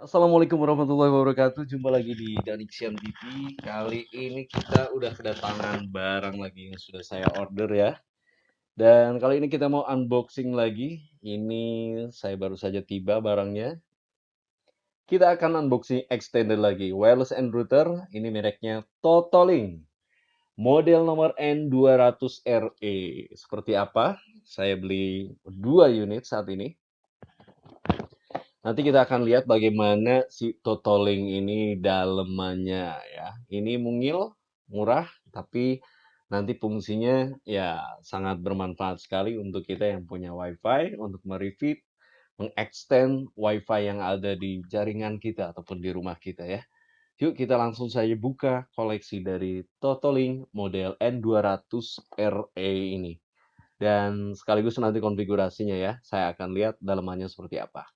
Assalamualaikum warahmatullahi wabarakatuh. Jumpa lagi di Danixian TV. Kali ini kita udah kedatangan barang lagi yang sudah saya order ya. Dan kali ini kita mau unboxing lagi. Ini saya baru saja tiba barangnya. Kita akan unboxing extended lagi. Wireless and router. Ini mereknya Totolink. Model nomor N200RE. Seperti apa? Saya beli 2 unit saat ini. Nanti kita akan lihat bagaimana si Totoling ini dalemannya ya. Ini mungil, murah, tapi nanti fungsinya ya sangat bermanfaat sekali untuk kita yang punya WiFi untuk merefit, mengextend WiFi yang ada di jaringan kita ataupun di rumah kita ya. Yuk kita langsung saja buka koleksi dari Totoling model N200RE ini. Dan sekaligus nanti konfigurasinya ya. Saya akan lihat dalemannya seperti apa.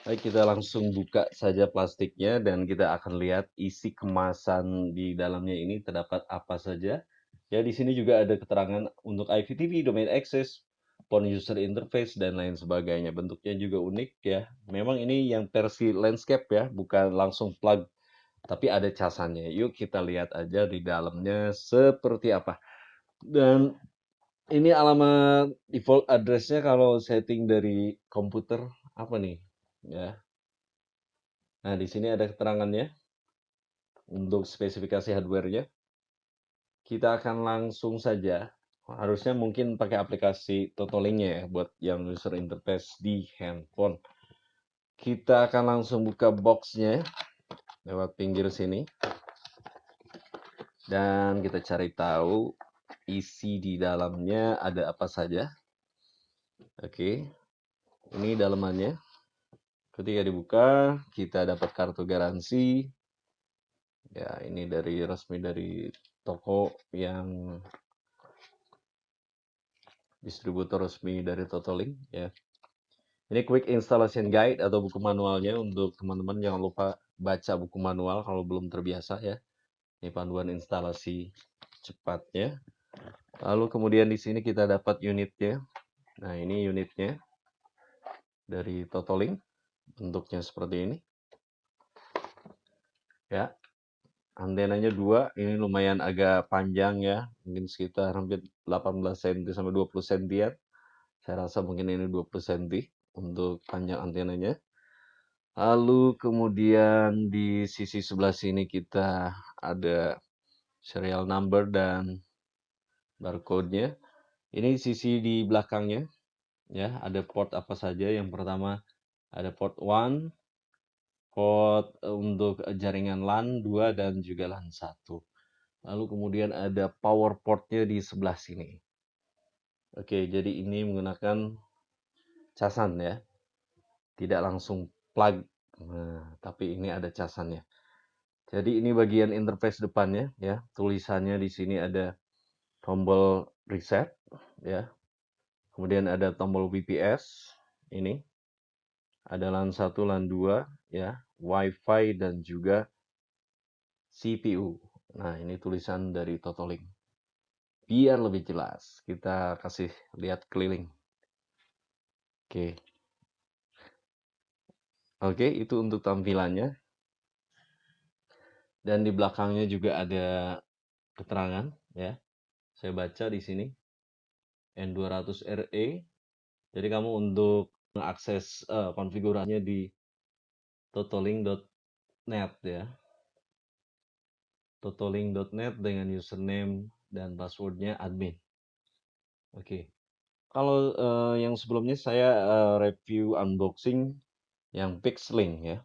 Baik, kita langsung buka saja plastiknya dan kita akan lihat isi kemasan di dalamnya ini terdapat apa saja. Ya, di sini juga ada keterangan untuk IPTV, domain access, phone user interface, dan lain sebagainya. Bentuknya juga unik ya. Memang ini yang versi landscape ya, bukan langsung plug, tapi ada casannya. Yuk kita lihat aja di dalamnya seperti apa. Dan ini alamat default address-nya kalau setting dari komputer apa nih? Ya, nah, di sini ada keterangannya untuk spesifikasi hardware-nya. Kita akan langsung saja, harusnya mungkin pakai aplikasi Totolink-nya ya, buat yang user interface di handphone. Kita akan langsung buka box-nya lewat pinggir sini. Dan kita cari tahu isi di dalamnya ada apa saja. Oke, ini dalamannya. Ketika dibuka, kita dapat kartu garansi. Ya, ini dari resmi dari toko yang distributor resmi dari Totolink ya. Ini quick installation guide atau buku manualnya untuk teman-teman jangan lupa baca buku manual kalau belum terbiasa ya. Ini panduan instalasi cepatnya. Lalu kemudian di sini kita dapat unitnya. Nah, ini unitnya dari Totolink. Bentuknya seperti ini. Ya. Antenanya 2, ini lumayan agak panjang ya, mungkin sekitar hampir 18 cm sampai 20 cm. Saya rasa mungkin ini 20 cm untuk panjang antenanya. Lalu kemudian di sisi sebelah sini kita ada serial number dan barcode-nya. Ini sisi di belakangnya ya, ada port apa saja. Yang pertama ada port 1, port untuk jaringan LAN 2 dan juga LAN 1. Lalu kemudian ada power port-nya di sebelah sini. Oke, jadi ini menggunakan casan ya. Tidak langsung plug. Nah, tapi ini ada casannya. Jadi ini bagian interface depannya ya. Tulisannya di sini ada tombol reset ya. Kemudian ada tombol BPS ini. Ada LAN 1, LAN 2 ya, WiFi dan juga CPU. Nah, ini tulisan dari Totolink. Biar lebih jelas, kita kasih lihat keliling. Oke. Oke, itu untuk tampilannya. Dan di belakangnya juga ada keterangan ya. Saya baca di sini N200RE. Jadi kamu untuk mengakses konfigurasinya di totolink.net ya. Totolink.net dengan username dan passwordnya admin. Oke. Kalau yang sebelumnya saya review unboxing yang Pixlink ya.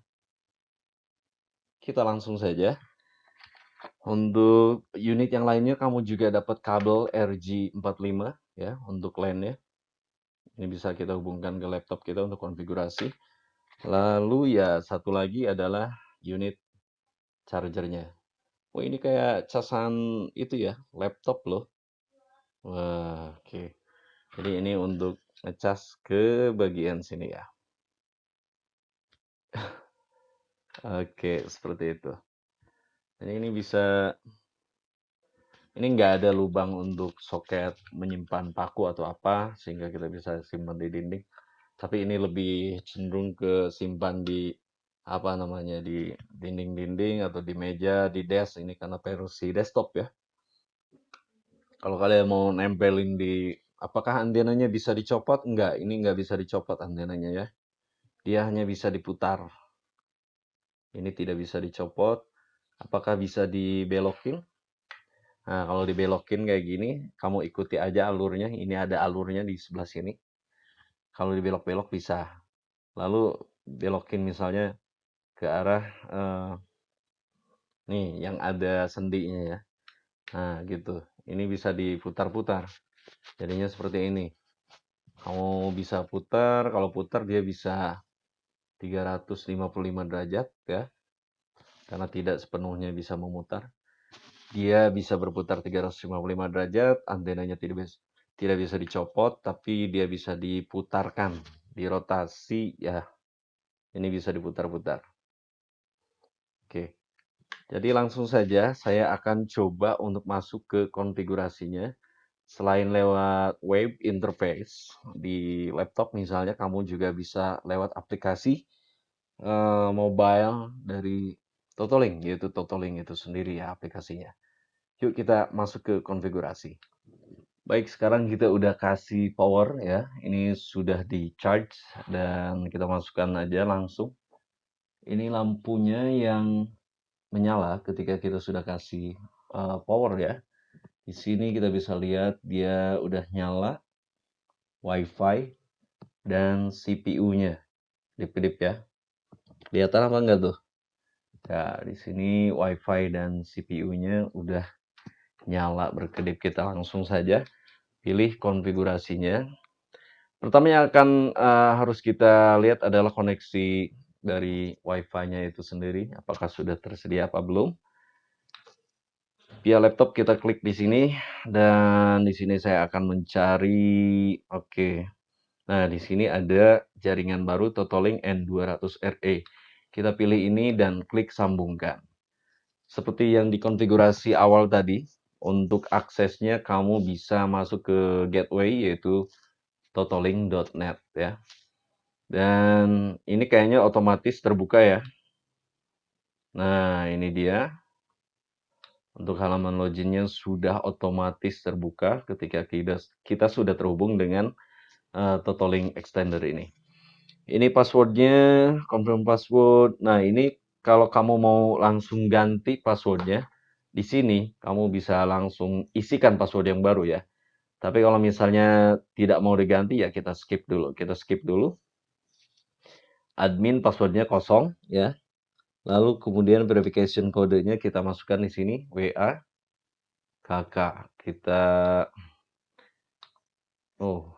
Kita langsung saja. Untuk unit yang lainnya kamu juga dapat kabel RJ45 ya untuk LAN-nya. Ini bisa kita hubungkan ke laptop kita untuk konfigurasi. Lalu ya satu lagi adalah unit chargernya. Oh, ini kayak casan itu ya, laptop loh. Wah, oke. Jadi ini untuk ngecas ke bagian sini ya. Oke, seperti itu. Jadi ini bisa, ini nggak ada lubang untuk soket menyimpan paku atau apa, sehingga kita bisa simpan di dinding. Tapi ini lebih cenderung ke simpan di apa namanya, di dinding-dinding atau di meja, di desk ini karena versi desktop ya. Kalau kalian mau nempelin di, apakah antenanya bisa dicopot? Enggak, ini enggak bisa dicopot antenanya ya. Dia hanya bisa diputar. Ini tidak bisa dicopot. Apakah bisa dibelokin? Nah, kalau dibelokin kayak gini, kamu ikuti aja alurnya. Ini ada alurnya di sebelah sini. Kalau dibelok-belok bisa. Lalu belokin misalnya ke arah nih yang ada sendinya ya. Nah, gitu. Ini bisa diputar-putar. Jadinya seperti ini. Kamu bisa putar, kalau putar dia bisa 355 derajat ya. Karena tidak sepenuhnya bisa memutar. Dia bisa berputar 355 derajat, antenanya tidak bisa dicopot, tapi dia bisa diputarkan, dirotasi ya. Ini bisa diputar-putar. Oke. Jadi langsung saja saya akan coba untuk masuk ke konfigurasinya. Selain lewat web interface di laptop misalnya, kamu juga bisa lewat aplikasi mobile dari Totalink, yaitu Totalink itu sendiri ya aplikasinya. Yuk kita masuk ke konfigurasi. Baik, sekarang kita udah kasih power ya. Ini sudah di charge dan kita masukkan aja langsung. Ini lampunya yang menyala ketika kita sudah kasih power ya. Di sini kita bisa lihat dia udah nyala, WiFi dan CPU-nya kedip-kedip ya. Kelihatan apa enggak tuh? Ya, di sini WiFi dan CPU-nya udah nyala berkedip. Kita langsung saja pilih konfigurasinya. Pertama yang akan harus kita lihat adalah koneksi dari WiFi-nya itu sendiri. Apakah sudah tersedia apa belum? Via laptop kita klik di sini dan di sini saya akan mencari oke. Nah, di sini ada jaringan baru Totalink N200RE. Kita pilih ini dan klik sambungkan. Seperti yang dikonfigurasi awal tadi, untuk aksesnya kamu bisa masuk ke gateway yaitu totalink.net ya. Dan ini kayaknya otomatis terbuka ya. Nah, ini dia. Untuk halaman loginnya sudah otomatis terbuka ketika kita sudah terhubung dengan Totalink Extender ini. Ini passwordnya, confirm password. Nah, ini kalau kamu mau langsung ganti passwordnya, di sini kamu bisa langsung isikan password yang baru ya. Tapi kalau misalnya tidak mau diganti ya kita skip dulu. Kita skip dulu. Admin passwordnya kosong ya. Lalu kemudian verification kodenya kita masukkan di sini WA KK.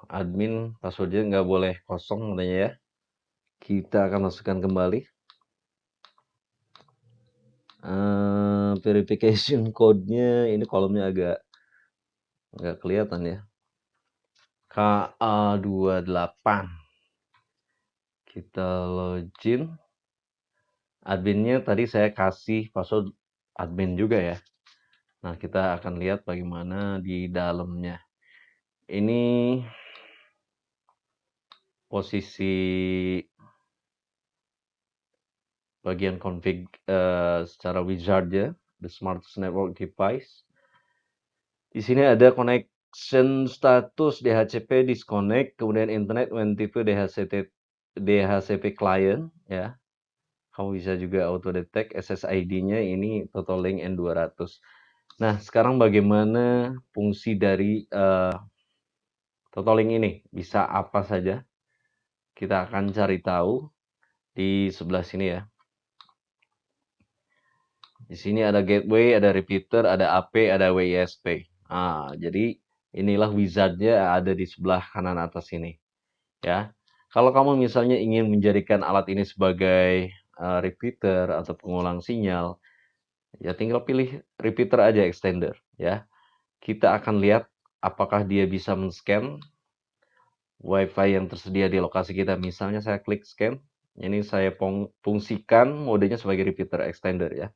Admin passwordnya nggak boleh kosong katanya ya. Kita akan masukkan kembali. Verification code-nya ini kolomnya agak nggak kelihatan ya. KA28. Kita login. Adminnya tadi saya kasih password admin juga ya. Nah, kita akan lihat bagaimana di dalamnya. Ini posisi bagian config secara wizard-nya, the smartest network device. Di sini ada connection status DHCP disconnect, kemudian internet WNTP DHCP client ya. Kamu bisa juga auto detect SSID-nya ini Totalink N200. Nah, sekarang bagaimana fungsi dari Totalink ini? Bisa apa saja? Kita akan cari tahu di sebelah sini ya. Di sini ada gateway, ada repeater, ada AP, ada WISP. Jadi inilah wizardnya ada di sebelah kanan atas ini. Ya, kalau kamu misalnya ingin menjadikan alat ini sebagai repeater atau pengulang sinyal, ya tinggal pilih repeater aja extender. Ya, kita akan lihat apakah dia bisa men-scan WiFi yang tersedia di lokasi kita. Misalnya saya klik scan, ini saya fungsikan modenya sebagai repeater extender ya.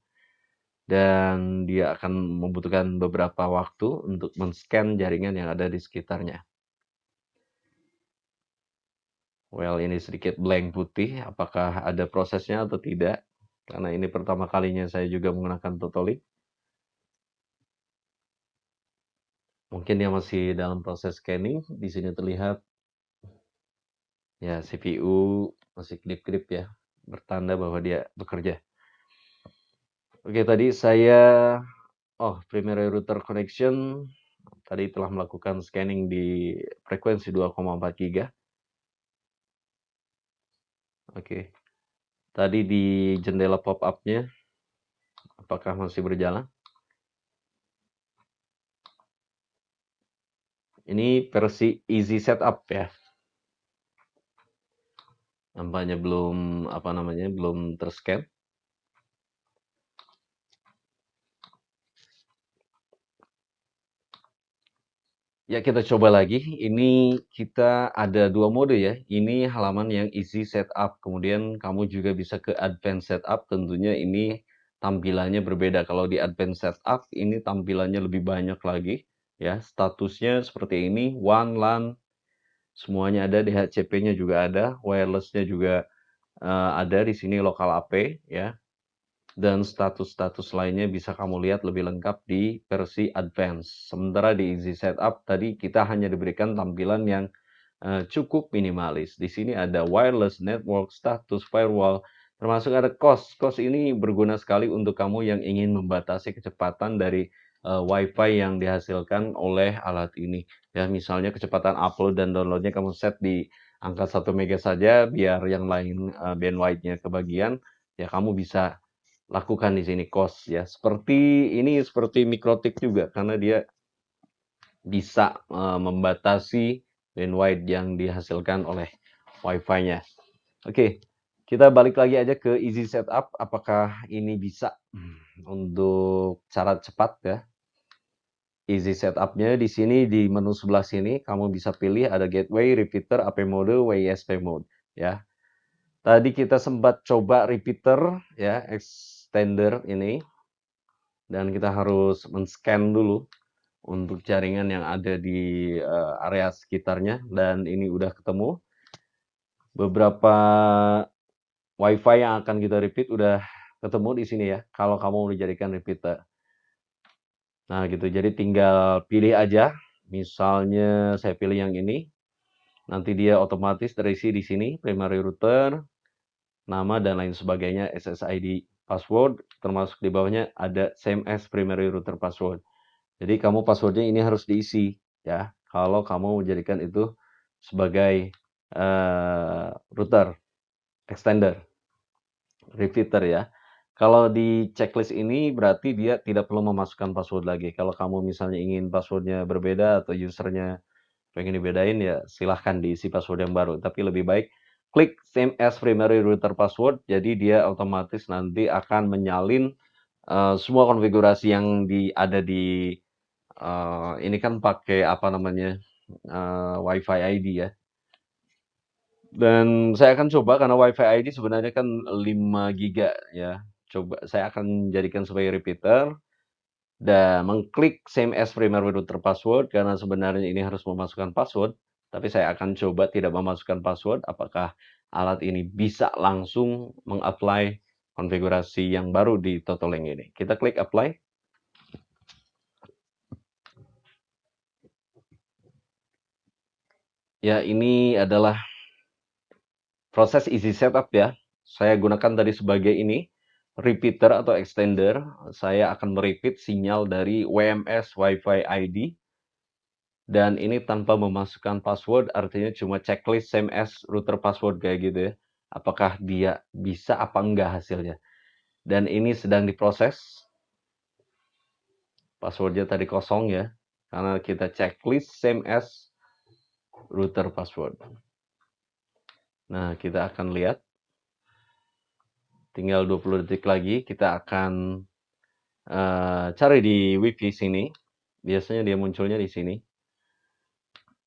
Dan dia akan membutuhkan beberapa waktu untuk men-scan jaringan yang ada di sekitarnya. Well, ini sedikit blank putih, apakah ada prosesnya atau tidak? Karena ini pertama kalinya saya juga menggunakan Totolink. Mungkin dia masih dalam proses scanning. Di sini terlihat ya CPU masih kedip-kedip ya, bertanda bahwa dia bekerja. Oke, tadi saya primary router connection tadi telah melakukan scanning di frekuensi 2,4 giga. Oke. Tadi di jendela pop-up-nya apakah masih berjalan? Ini versi easy setup ya. Nampaknya belum terscan. Ya, kita coba lagi. Ini kita ada dua mode ya. Ini halaman yang easy setup. Kemudian kamu juga bisa ke advanced setup. Tentunya ini tampilannya berbeda. Kalau di advanced setup ini tampilannya lebih banyak lagi. Ya, statusnya seperti ini. WAN, LAN, semuanya ada. DHCP-nya juga ada. Wireless-nya juga ada di sini, lokal AP ya. Dan status-status lainnya bisa kamu lihat lebih lengkap di versi advance. Sementara di easy setup tadi kita hanya diberikan tampilan yang cukup minimalis. Di sini ada wireless, network, status, firewall, termasuk ada cost. Cost ini berguna sekali untuk kamu yang ingin membatasi kecepatan dari WiFi yang dihasilkan oleh alat ini. Ya, misalnya kecepatan upload dan downloadnya kamu set di angka 1 mega saja, biar yang lain bandwidth-nya kebagian, ya kamu bisa lakukan di sini cost ya. Seperti MikroTik juga karena dia bisa membatasi bandwidth yang dihasilkan oleh Wi-Fi-nya. Oke, kita balik lagi aja ke easy setup. Apakah ini bisa untuk cara cepat ya? Easy setup-nya di sini di menu sebelah sini kamu bisa pilih ada gateway, repeater, AP mode, WISP mode ya. Tadi kita sempat coba repeater ya, extender ini. Dan kita harus men-scan dulu untuk jaringan yang ada di area sekitarnya, dan ini udah ketemu. Beberapa WiFi yang akan kita repeat udah ketemu di sini ya, kalau kamu mau dijadikan repeater. Nah gitu, jadi tinggal pilih aja. Misalnya saya pilih yang ini, nanti dia otomatis terisi di sini, primary router, nama dan lain sebagainya, SSID password, termasuk di bawahnya ada CMS primary router password. Jadi kamu passwordnya ini harus diisi ya. Kalau kamu menjadikan itu sebagai router, extender, repeater ya. Kalau di checklist ini berarti dia tidak perlu memasukkan password lagi. Kalau kamu misalnya ingin passwordnya berbeda atau usernya pengen dibedain ya silahkan diisi password yang baru. Tapi lebih baik klik same as primary router password. Jadi dia otomatis nanti akan menyalin semua konfigurasi yang ada di ini kan pakai WiFi ID ya. Dan saya akan coba karena WiFi ID sebenarnya kan 5 giga ya. Coba saya akan jadikan sebagai repeater dan mengklik same as primary router password karena sebenarnya ini harus memasukkan password. Tapi saya akan coba tidak memasukkan password. Apakah alat ini bisa langsung mengapply konfigurasi yang baru di Totolink ini. Kita klik apply. Ya, ini adalah proses easy setup ya. Saya gunakan tadi sebagai ini, repeater atau extender. Saya akan merepeat sinyal dari WMS Wi-Fi ID. Dan ini tanpa memasukkan password, artinya cuma checklist same as router password kayak gitu ya. Apakah dia bisa apa enggak hasilnya. Dan ini sedang diproses. Passwordnya tadi kosong ya. Karena kita checklist same as router password. Nah, kita akan lihat. Tinggal 20 detik lagi kita akan cari di WiFi sini. Biasanya dia munculnya di sini.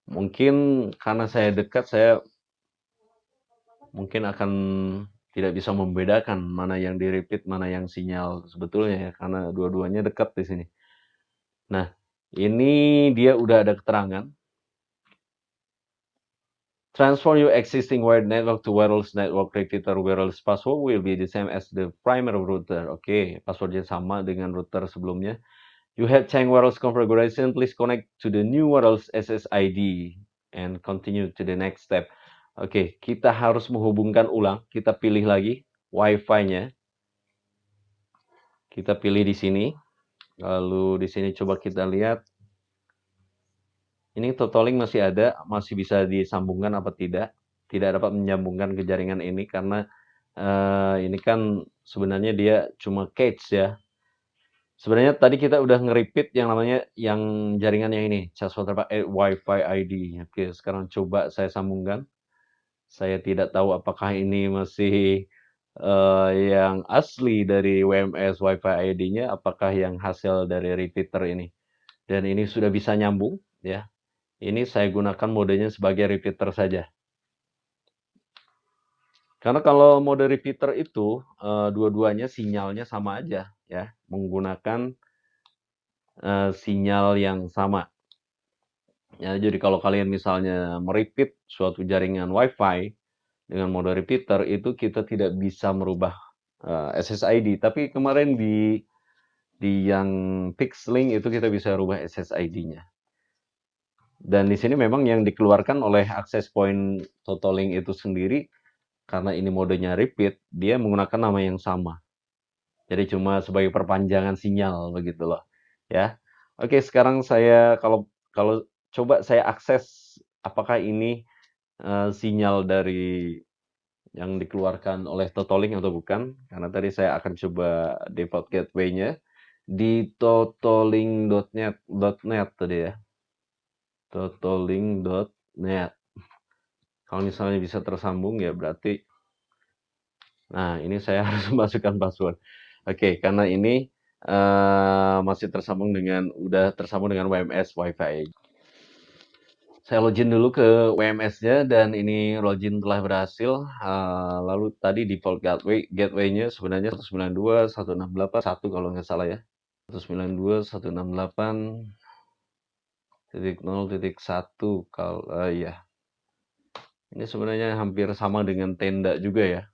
Mungkin karena saya dekat, saya mungkin akan tidak bisa membedakan mana yang di repeat, mana yang sinyal sebetulnya ya, karena dua-duanya dekat di sini. Nah, ini dia udah ada keterangan. Transform your existing wired network to wireless network. Repeater wireless password will be the same as the primary router. Oke, passwordnya sama dengan router sebelumnya. You have changed wireless configuration. Please connect to the new wireless SSID and continue to the next step. Oke, kita harus menghubungkan ulang. Kita pilih lagi Wi-Fi-nya. Kita pilih di sini. Lalu di sini coba kita lihat. Ini totaling masih ada, masih bisa disambungkan apa tidak. Tidak dapat menyambungkan ke jaringan ini karena ini kan sebenarnya dia cuma cache ya. Sebenarnya tadi kita udah nge-repeat yang namanya yang jaringan yang ini, charge watermark Wi-Fi ID. Oke, sekarang coba saya sambungkan. Saya tidak tahu apakah ini masih yang asli dari WMS Wi-Fi ID-nya, apakah yang hasil dari repeater ini. Dan ini sudah bisa nyambung ya. Ini saya gunakan modenya sebagai repeater saja. Karena kalau mode repeater itu dua-duanya sinyalnya sama aja ya, menggunakan sinyal yang sama. Ya, jadi kalau kalian misalnya merepeat suatu jaringan Wi-Fi dengan mode repeater itu kita tidak bisa merubah SSID. Tapi kemarin di yang Pixlink itu kita bisa rubah SSID-nya. Dan di sini memang yang dikeluarkan oleh access point Totolink itu sendiri karena ini modenya repeat, dia menggunakan nama yang sama. Jadi cuma sebagai perpanjangan sinyal begitu loh, ya. Oke, sekarang saya kalau kalau coba saya akses apakah ini sinyal dari yang dikeluarkan oleh Totolink atau bukan, karena tadi saya akan coba default gateway-nya di totolink.net tadi ya. Totolink.net. Kalau misalnya bisa tersambung ya berarti nah, ini saya harus masukkan password. Oke, karena ini masih udah tersambung dengan WMS Wi-Fi. Saya login dulu ke WMS-nya dan ini login telah berhasil. Lalu tadi default gateway-nya sebenarnya 192.168.1 kalau nggak salah ya. 192.168.0.1 kalau ya. Ini sebenarnya hampir sama dengan tenda juga ya.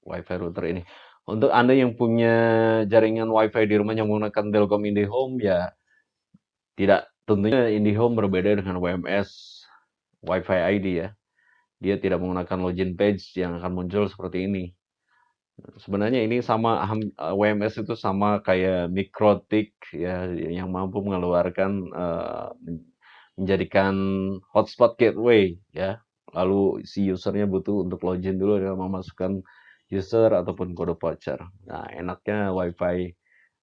Wi-Fi router ini. Untuk Anda yang punya jaringan Wi-Fi di rumah yang menggunakan Telkom IndiHome ya tidak, tentunya IndiHome berbeda dengan WMS Wi-Fi ID ya. Dia tidak menggunakan login page yang akan muncul seperti ini. Sebenarnya ini sama WMS itu sama kayak Mikrotik ya yang mampu mengeluarkan menjadikan hotspot gateway ya. Lalu si usernya butuh untuk login dulu dengan memasukkan user ataupun kode voucher. Nah, enaknya Wi-Fi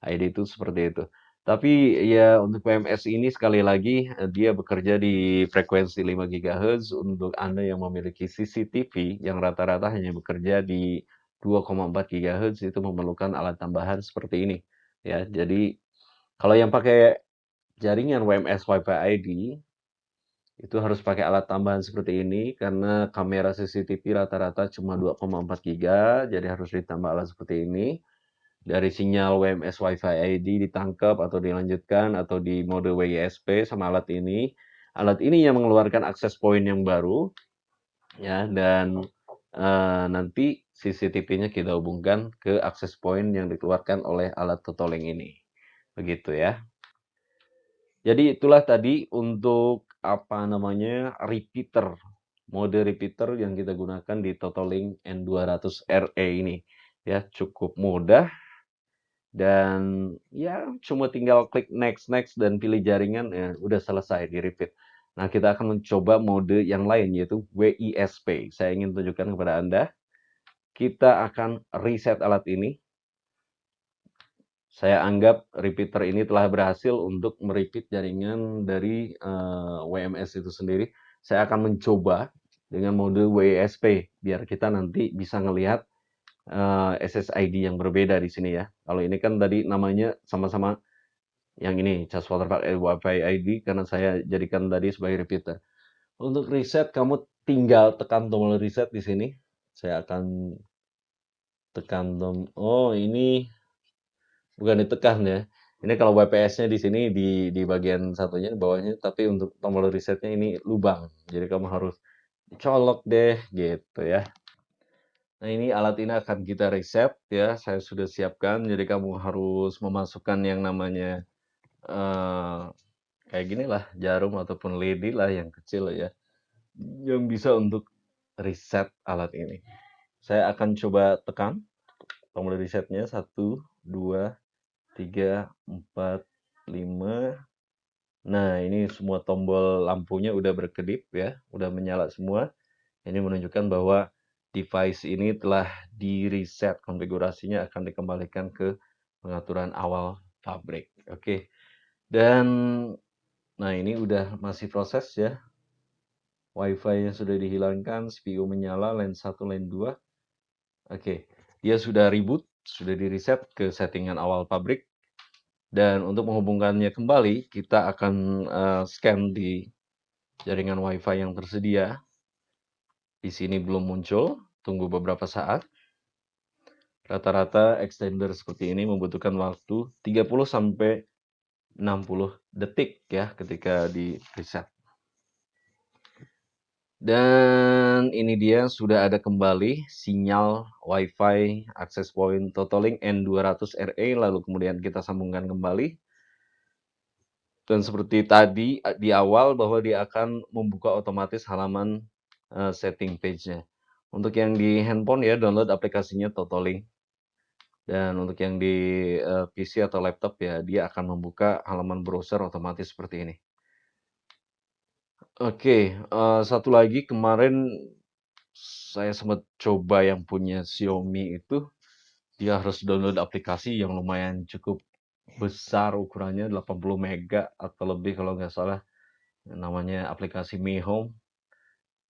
ID itu seperti itu. Tapi ya untuk WMS ini sekali lagi dia bekerja di frekuensi 5 GHz untuk Anda yang memiliki CCTV yang rata-rata hanya bekerja di 2,4 GHz itu memerlukan alat tambahan seperti ini ya. Jadi kalau yang pakai jaringan WMS Wi-Fi ID itu harus pakai alat tambahan seperti ini karena kamera CCTV rata-rata cuma 2,4 GB, jadi harus ditambah alat seperti ini. Dari sinyal WMS Wi-Fi ID ditangkap atau dilanjutkan atau di mode WISP sama alat ini. Alat ini yang mengeluarkan access point yang baru ya dan nanti CCTV-nya kita hubungkan ke access point yang dikeluarkan oleh alat Totolink ini. Begitu ya. Jadi itulah tadi untuk apa namanya repeater, mode repeater yang kita gunakan di Totolink N200RE ini. Ya, cukup mudah dan ya cuma tinggal klik next dan pilih jaringan ya udah selesai di repeat. Nah, kita akan mencoba mode yang lain yaitu WISP. Saya ingin tunjukkan kepada Anda. Kita akan reset alat ini. Saya anggap repeater ini telah berhasil untuk merepeat jaringan dari WMS itu sendiri. Saya akan mencoba dengan mode WISP biar kita nanti bisa ngelihat SSID yang berbeda di sini ya. Kalau ini kan tadi namanya sama-sama yang ini charge watermark Wi-Fi ID karena saya jadikan tadi sebagai repeater. Untuk reset kamu tinggal tekan tombol reset di sini. Saya akan tekan tombol. Oh, ini bukan ditekan ya. Ini kalau WPS-nya di sini di bagian satunya di bawahnya, tapi untuk tombol resetnya ini lubang. Jadi kamu harus colok deh gitu ya. Nah, ini alat ini akan kita reset ya. Saya sudah siapkan. Jadi kamu harus memasukkan yang namanya eh kayak gini lah, jarum ataupun lidi lah yang kecil ya, yang bisa untuk reset alat ini. Saya akan coba tekan tombol resetnya 1, 2, 3, 4, 5. Nah, ini semua tombol lampunya udah berkedip ya, udah menyala semua. Ini menunjukkan bahwa device ini telah di-reset, konfigurasinya akan dikembalikan ke pengaturan awal pabrik. Oke. Dan nah ini udah masih proses ya. Wi-Fi-nya sudah dihilangkan, CPU menyala, line 1, line 2. Oke. Dia sudah reboot, sudah di-reset ke settingan awal pabrik. Dan untuk menghubungkannya kembali, kita akan scan di jaringan Wi-Fi yang tersedia. Di sini belum muncul, tunggu beberapa saat. Rata-rata extender seperti ini membutuhkan waktu 30 sampai 60 detik ya ketika di reset. Dan ini dia sudah ada kembali sinyal Wi-Fi access point Totalink N200RE, lalu kemudian kita sambungkan kembali. Dan seperti tadi di awal bahwa dia akan membuka otomatis halaman setting page-nya. Untuk yang di handphone ya, download aplikasinya Totalink. Dan untuk yang di PC atau laptop ya, dia akan membuka halaman browser otomatis seperti ini. Oke, satu lagi kemarin saya sempat coba yang punya Xiaomi itu, dia harus download aplikasi yang lumayan cukup besar ukurannya 80 mega atau lebih kalau nggak salah, namanya aplikasi Mi Home.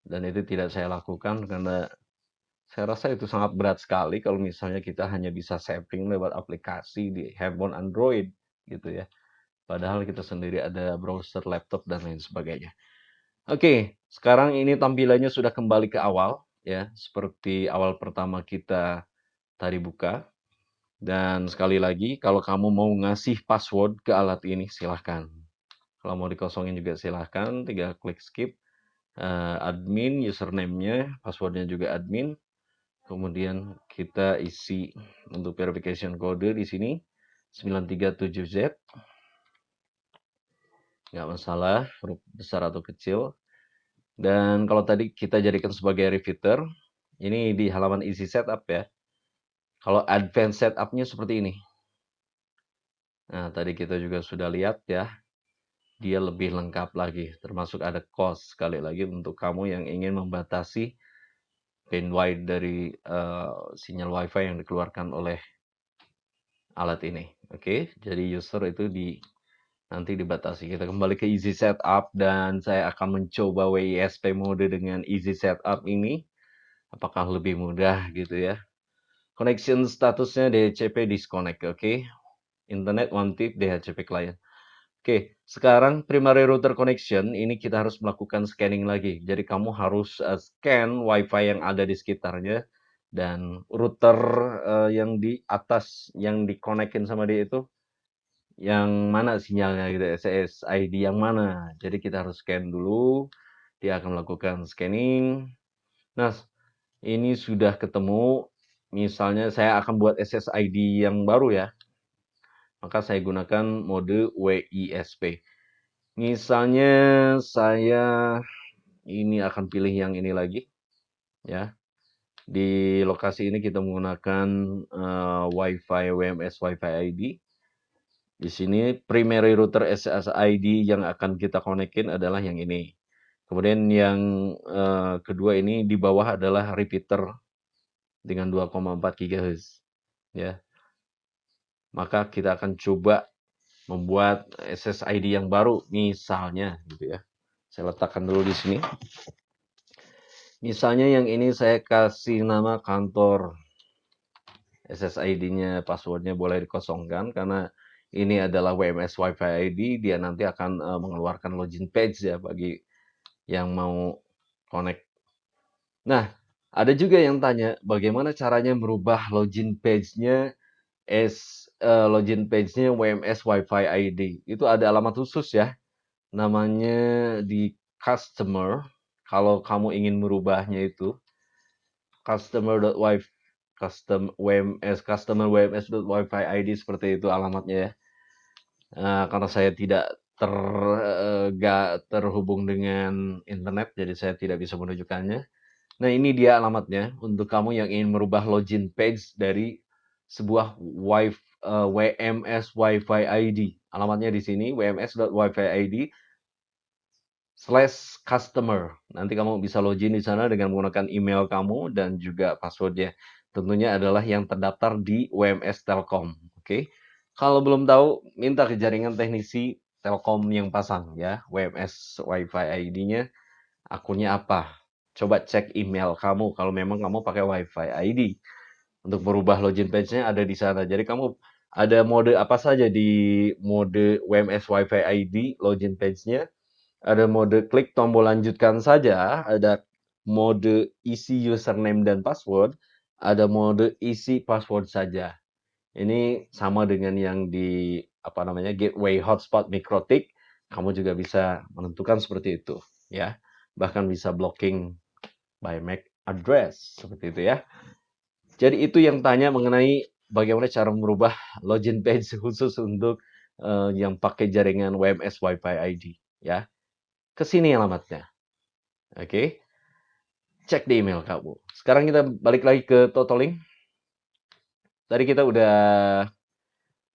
Dan itu tidak saya lakukan karena saya rasa itu sangat berat sekali kalau misalnya kita hanya bisa setting lewat aplikasi di handphone Android gitu ya. Padahal kita sendiri ada browser laptop dan lain sebagainya. Oke, sekarang ini tampilannya sudah kembali ke awal ya, seperti awal pertama kita tadi buka. Dan sekali lagi, kalau kamu mau ngasih password ke alat ini silahkan. Kalau mau dikosongin juga silahkan, tinggal klik skip. Admin, username-nya, passwordnya juga admin. Kemudian kita isi untuk verification code di sini 937Z. Nggak masalah, huruf besar atau kecil. Dan kalau tadi kita jadikan sebagai repeater, ini di halaman easy setup ya. Kalau advanced setup-nya seperti ini. Nah, tadi kita juga sudah lihat ya, dia lebih lengkap lagi. Termasuk ada cost sekali lagi untuk kamu yang ingin membatasi bandwidth dari sinyal WiFi yang dikeluarkan oleh alat ini. Oke, jadi user itu nanti dibatasi. Kita kembali ke easy setup dan saya akan mencoba WISP mode dengan easy setup ini. Apakah lebih mudah gitu ya. Connection statusnya DHCP disconnect, oke. Internet one tip DHCP client. Oke, sekarang primary router connection ini kita harus melakukan scanning lagi. Jadi kamu harus scan WiFi yang ada di sekitarnya dan router yang di atas yang dikonekin sama dia itu yang mana sinyalnya gitu, SSID yang mana. Jadi kita harus scan dulu. Dia akan melakukan scanning. Nah, ini sudah ketemu. Misalnya saya akan buat SSID yang baru ya. Maka saya gunakan mode WISP. Misalnya saya ini akan pilih yang ini lagi ya. Di lokasi ini kita menggunakan WiFi WMS WiFi ID. Di sini primary router SSID yang akan kita konekin adalah yang ini. Kemudian yang kedua ini di bawah adalah repeater dengan 2,4 GHz ya. Maka kita akan coba membuat SSID yang baru misalnya gitu ya. Saya letakkan dulu di sini. Misalnya yang ini saya kasih nama kantor. SSID-nya, passwordnya boleh dikosongkan karena ini adalah WMS WiFi ID. Dia nanti akan mengeluarkan login page ya bagi yang mau connect. Nah, ada juga yang tanya bagaimana caranya merubah login page-nya login page-nya WMS WiFi ID. Itu ada alamat khusus ya. Namanya di customer. kalau kamu ingin merubahnya itu customer.wifi customer wms.wifi ID seperti itu alamatnya ya. Karena saya tidak terhubung dengan internet, jadi saya tidak bisa menunjukkannya. Nah, ini dia alamatnya untuk kamu yang ingin merubah login page dari sebuah WMS Wi-Fi ID. Alamatnya di sini wms.wifi/customer. Nanti kamu bisa login di sana dengan menggunakan email kamu dan juga passwordnya. Tentunya adalah yang terdaftar di WMS Telkom. Oke. Kalau belum tahu, minta ke jaringan teknisi Telkom yang pasang ya. WMS Wi-Fi ID-nya, akunnya apa. Coba cek email kamu kalau memang kamu pakai Wi-Fi ID. Untuk merubah login page-nya ada di sana. Jadi kamu ada mode apa saja di mode WMS Wi-Fi ID login page-nya. Ada mode klik tombol lanjutkan saja, ada mode isi username dan password, ada mode isi password saja. Ini sama dengan yang di gateway hotspot MikroTik, kamu juga bisa menentukan seperti itu ya. Bahkan bisa blocking by MAC address seperti itu ya. Jadi itu yang tanya mengenai bagaimana cara merubah login page khusus untuk yang pakai jaringan WMS Wi-Fi ID ya. Ke sini alamatnya. Oke. Cek di email kamu. Sekarang kita balik lagi ke Totoling. Tadi kita udah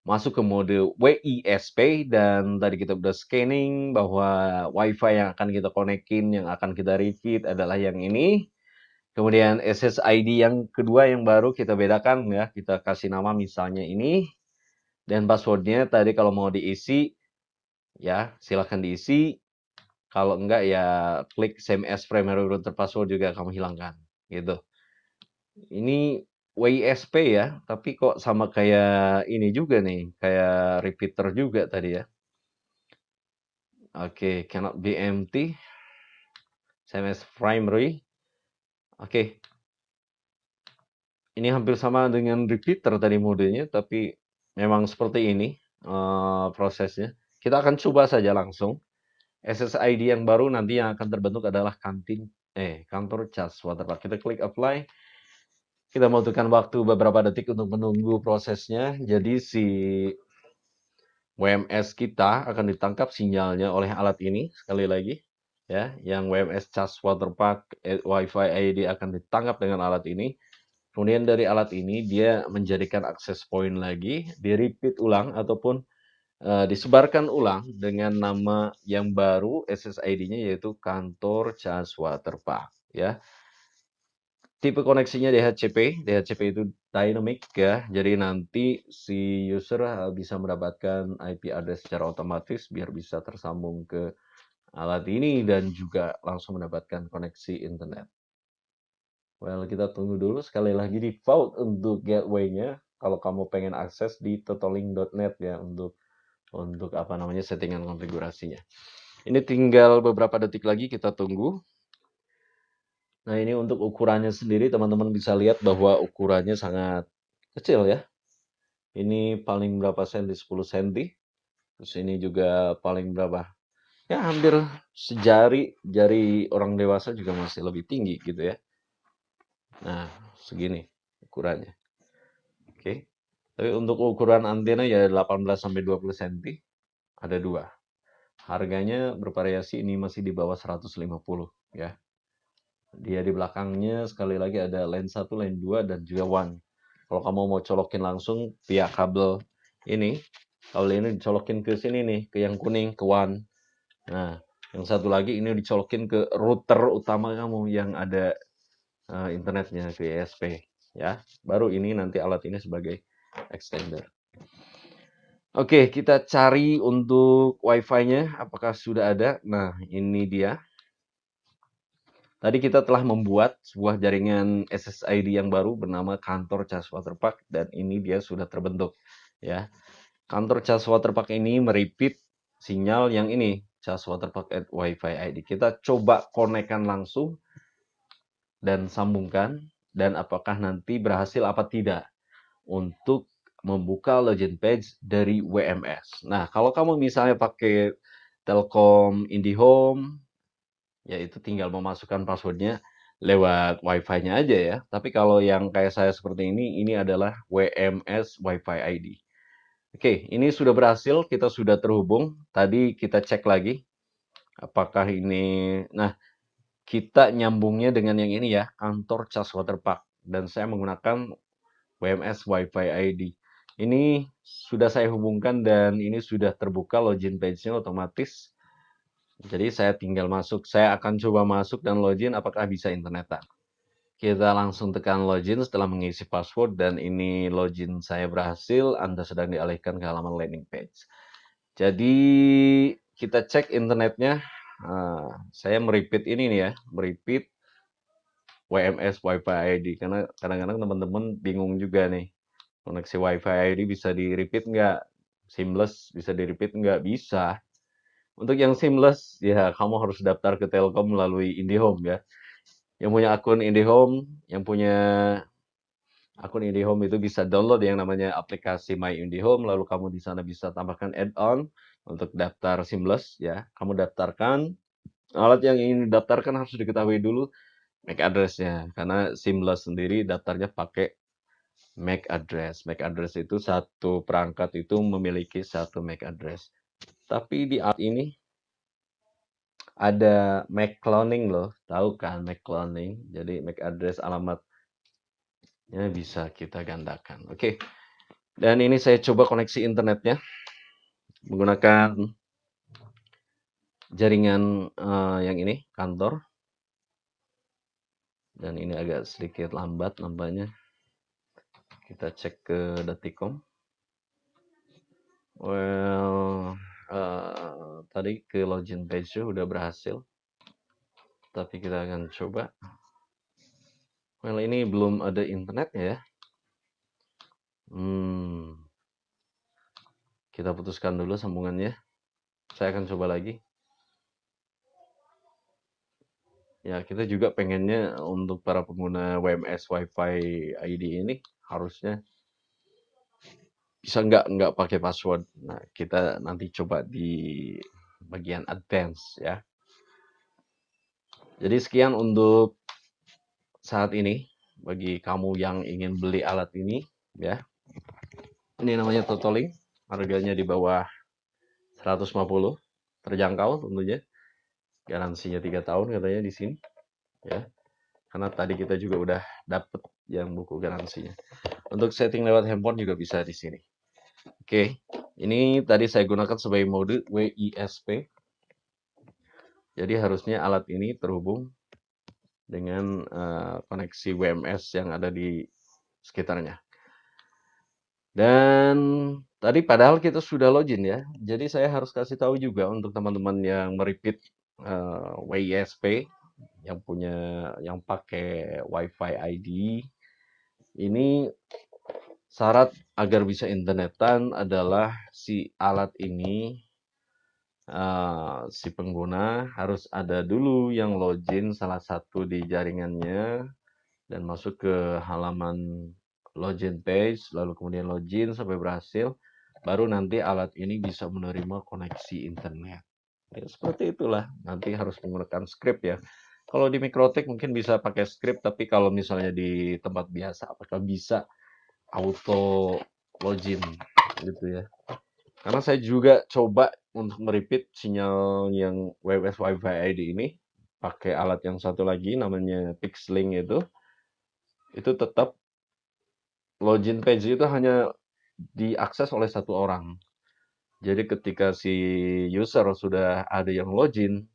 masuk ke mode WISP dan tadi kita udah scanning bahwa WiFi yang akan kita konekin, yang akan kita repeat adalah yang ini. Kemudian SSID yang kedua yang baru kita bedakan ya, kita kasih nama misalnya ini. Dan passwordnya tadi kalau mau diisi, ya silahkan diisi. Kalau enggak ya klik same as primary router password juga kamu hilangkan gitu. Ini WISP ya, tapi kok sama kayak ini juga nih, kayak repeater juga tadi ya. Oke, cannot be empty. Same as primary. Oke. Ini hampir sama dengan repeater tadi modenya, tapi memang seperti ini prosesnya. Kita akan coba saja langsung. SSID yang baru nanti yang akan terbentuk adalah kantor cas waterpark. Kita klik apply. Kita membutuhkan waktu beberapa detik untuk menunggu prosesnya. Jadi si WMS kita akan ditangkap sinyalnya oleh alat ini sekali lagi ya. Yang WMS cas waterpark Wi-Fi ID akan ditangkap dengan alat ini. Kemudian dari alat ini dia menjadikan akses point lagi, di-repeat ulang ataupun disebarkan ulang dengan nama yang baru SSID-nya yaitu kantor cas waterpark ya. Tipe koneksinya DHCP, DHCP itu dynamic ya. Jadi nanti si user bisa mendapatkan IP address secara otomatis biar bisa tersambung ke alat ini dan juga langsung mendapatkan koneksi internet. Well, kita tunggu dulu sekali lagi di default untuk gateway-nya. Kalau kamu pengen akses di totoling.net ya untuk settingan konfigurasinya. Ini tinggal beberapa detik lagi kita tunggu. Nah, ini untuk ukurannya sendiri teman-teman bisa lihat bahwa ukurannya sangat kecil ya. Ini paling berapa senti? 10 cm. Terus ini juga paling berapa? Ya hampir sejari, jari orang dewasa juga masih lebih tinggi gitu ya. Nah, segini ukurannya. Oke. Tapi untuk ukuran antena ya 18 sampai 20 cm. Ada dua. Harganya bervariasi, ini masih di bawah 150 ya. Dia di belakangnya sekali lagi ada line 1, line 2 dan juga WAN. Kalau kamu mau colokin langsung via kabel ini dicolokin ke sini nih, ke yang kuning, ke WAN. Nah, yang satu lagi ini dicolokin ke router utama kamu yang ada internetnya ke ISP ya. Baru ini nanti alat ini sebagai extender. Oke, kita cari untuk Wi-Fi-nya apakah sudah ada. Nah, ini dia. Tadi kita telah membuat sebuah jaringan SSID yang baru bernama kantor cas waterpark dan ini dia sudah terbentuk ya. Kantor cas waterpark ini merepeat sinyal yang ini, cas waterpark at Wi-Fi ID. Kita coba konekkan langsung dan sambungkan dan apakah nanti berhasil apa tidak untuk membuka login page dari WMS. Nah, kalau kamu misalnya pakai Telkom IndiHome yaitu tinggal memasukkan passwordnya lewat Wi-Fi-nya aja ya. Tapi kalau yang kayak saya seperti ini adalah WMS Wi-Fi ID. Oke, ini sudah berhasil, kita sudah terhubung. Tadi kita cek lagi, apakah ini... Nah, kita nyambungnya dengan yang ini ya, kantor cas Waterpark. Dan saya menggunakan WMS Wi-Fi ID. Ini sudah saya hubungkan dan ini sudah terbuka login page-nya otomatis. Jadi saya tinggal masuk, saya akan coba masuk dan login apakah bisa internetan. Kita langsung tekan login setelah mengisi password dan ini login saya berhasil, Anda sedang dialihkan ke halaman landing page. Jadi kita cek internetnya, saya merepeat ini nih ya, merepeat WMS Wi-Fi ID karena kadang-kadang teman-teman bingung juga nih, koneksi Wi-Fi ID bisa di-repeat nggak? Seamless bisa di-repeat nggak? Bisa. Untuk yang seamless, ya kamu harus daftar ke Telkom melalui IndiHome ya. Yang punya akun IndiHome, yang punya akun IndiHome itu bisa download yang namanya aplikasi My IndiHome, lalu kamu di sana bisa tambahkan add-on untuk daftar seamless ya. Kamu daftarkan, alat yang ingin didaftarkan harus diketahui dulu MAC address-nya, karena seamless sendiri daftarnya pakai MAC address. MAC address itu satu perangkat itu memiliki satu MAC address. Tapi di app ini ada MAC cloning loh, tahu kan MAC cloning? Jadi MAC address alamatnya bisa kita gandakan. Oke, dan ini saya coba koneksi internetnya menggunakan jaringan yang ini kantor. Dan ini agak sedikit lambat nampaknya. Kita cek ke Detikcom. Well, tadi ke login page udah berhasil. Tapi kita akan coba. Well, ini belum ada internetnya ya. Kita putuskan dulu sambungannya. Saya akan coba lagi. Ya, kita juga pengennya untuk para pengguna WMS Wi-Fi ID ini harusnya bisa nggak pakai password. Nah, kita nanti coba di bagian advance ya. Jadi sekian untuk saat ini bagi kamu yang ingin beli alat ini ya. Ini namanya Totoling, harganya di bawah 150, terjangkau tentunya. Garansinya 3 tahun katanya di sini ya. Karena tadi kita juga udah dapet yang buku garansinya. Untuk setting lewat handphone juga bisa di sini. Oke, ini tadi saya gunakan sebagai mode WISP. Jadi harusnya alat ini terhubung dengan koneksi WMS yang ada di sekitarnya. Dan tadi padahal kita sudah login ya. Jadi saya harus kasih tahu juga untuk teman-teman yang merepeat WISP yang pakai Wi-Fi ID. Ini syarat agar bisa internetan adalah si alat ini si pengguna harus ada dulu yang login salah satu di jaringannya dan masuk ke halaman login page, lalu kemudian login sampai berhasil, baru nanti alat ini bisa menerima koneksi internet. Ya, seperti itulah, nanti harus menggunakan script ya. Kalau di Mikrotik mungkin bisa pakai script, tapi kalau misalnya di tempat biasa, apakah bisa auto login gitu ya. Karena saya juga coba untuk merepeat sinyal yang WWS Wi-Fi ID ini, pakai alat yang satu lagi namanya Pixlink itu tetap login page itu hanya diakses oleh satu orang. Jadi ketika si user sudah ada yang login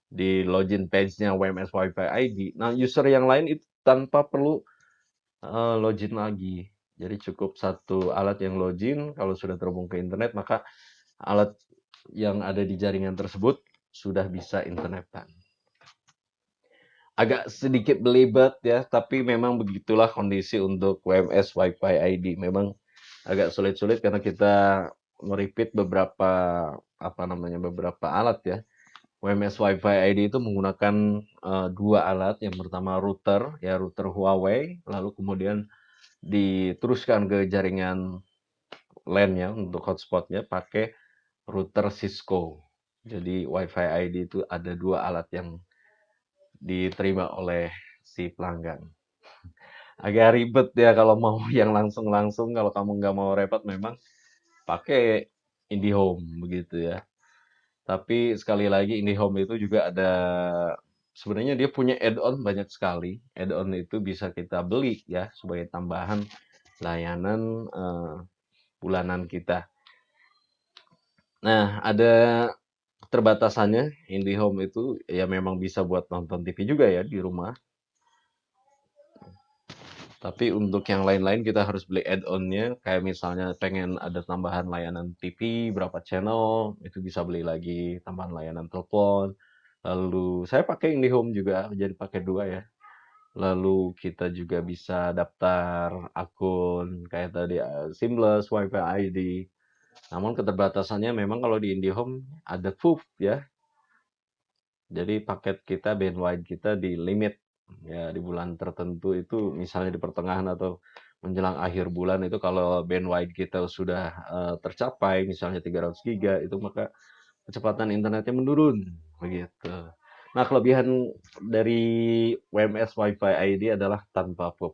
di login page-nya WMS Wi-Fi ID, nah user yang lain itu tanpa perlu login lagi. Jadi cukup satu alat yang login, kalau sudah terhubung ke internet, maka alat yang ada di jaringan tersebut sudah bisa internetan. Agak sedikit belibet ya, tapi memang begitulah kondisi untuk WMS Wi-Fi ID. Memang agak sulit-sulit karena kita merepeat beberapa beberapa alat ya. WMS Wi-Fi ID itu menggunakan dua alat. Yang pertama router Huawei, lalu kemudian diteruskan ke jaringan LAN-nya untuk hotspotnya pakai router Cisco. Jadi Wi-Fi ID itu ada dua alat yang diterima oleh si pelanggan. Agak ribet ya kalau mau yang langsung-langsung, kalau kamu nggak mau repot memang pakai IndiHome begitu ya. Tapi sekali lagi IndiHome itu juga ada sebenarnya dia punya add-on banyak sekali. Add-on itu bisa kita beli ya sebagai tambahan layanan bulanan kita. Nah, ada keterbatasannya IndiHome itu ya memang bisa buat nonton TV juga ya di rumah. Tapi untuk yang lain-lain kita harus beli add-on-nya. Kayak misalnya pengen ada tambahan layanan TV, berapa channel, itu bisa beli lagi. Tambahan layanan telepon. Lalu saya pakai IndiHome juga, jadi pakai dua ya. Lalu kita juga bisa daftar akun kayak tadi Seamless, WiFi ID. Namun keterbatasannya memang kalau di IndiHome ada FUF ya. Jadi paket kita bandwidth kita di limit ya di bulan tertentu itu misalnya di pertengahan atau menjelang akhir bulan itu kalau bandwidth kita sudah tercapai misalnya 300 giga itu maka kecepatan internetnya menurun begitu. Nah, kelebihan dari WMS WiFi ID adalah tanpa PUB.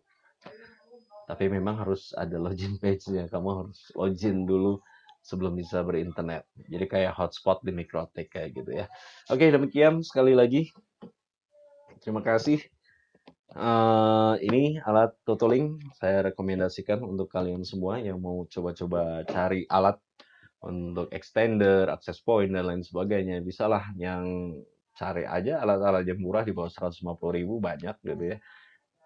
Tapi memang harus ada login page-nya. Kamu harus login dulu sebelum bisa berinternet. Jadi kayak hotspot di Mikrotik kayak gitu ya. Oke, demikian sekali lagi. Terima kasih. Ini alat Totoling saya rekomendasikan untuk kalian semua yang mau coba-coba cari alat untuk extender, access point dan lain sebagainya. Bisalah yang cari aja alat-alat yang murah di bawah 150.000 banyak gitu ya.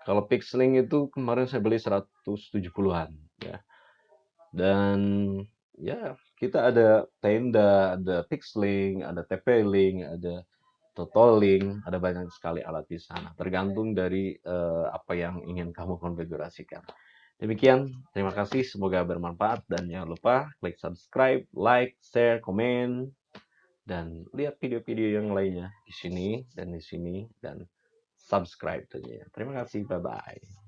Kalau Pixlink itu kemarin saya beli 170-an ya. Dan ya kita ada Tenda, ada Pixlink, ada TP-Link, ada Totoling, ada banyak sekali alat di sana. Tergantung dari apa yang ingin kamu konfigurasikan. Demikian, terima kasih. Semoga bermanfaat dan jangan lupa klik subscribe, like, share, komen, dan lihat video-video yang lainnya di sini dan di sini dan subscribe tentunya. Terima kasih, bye bye.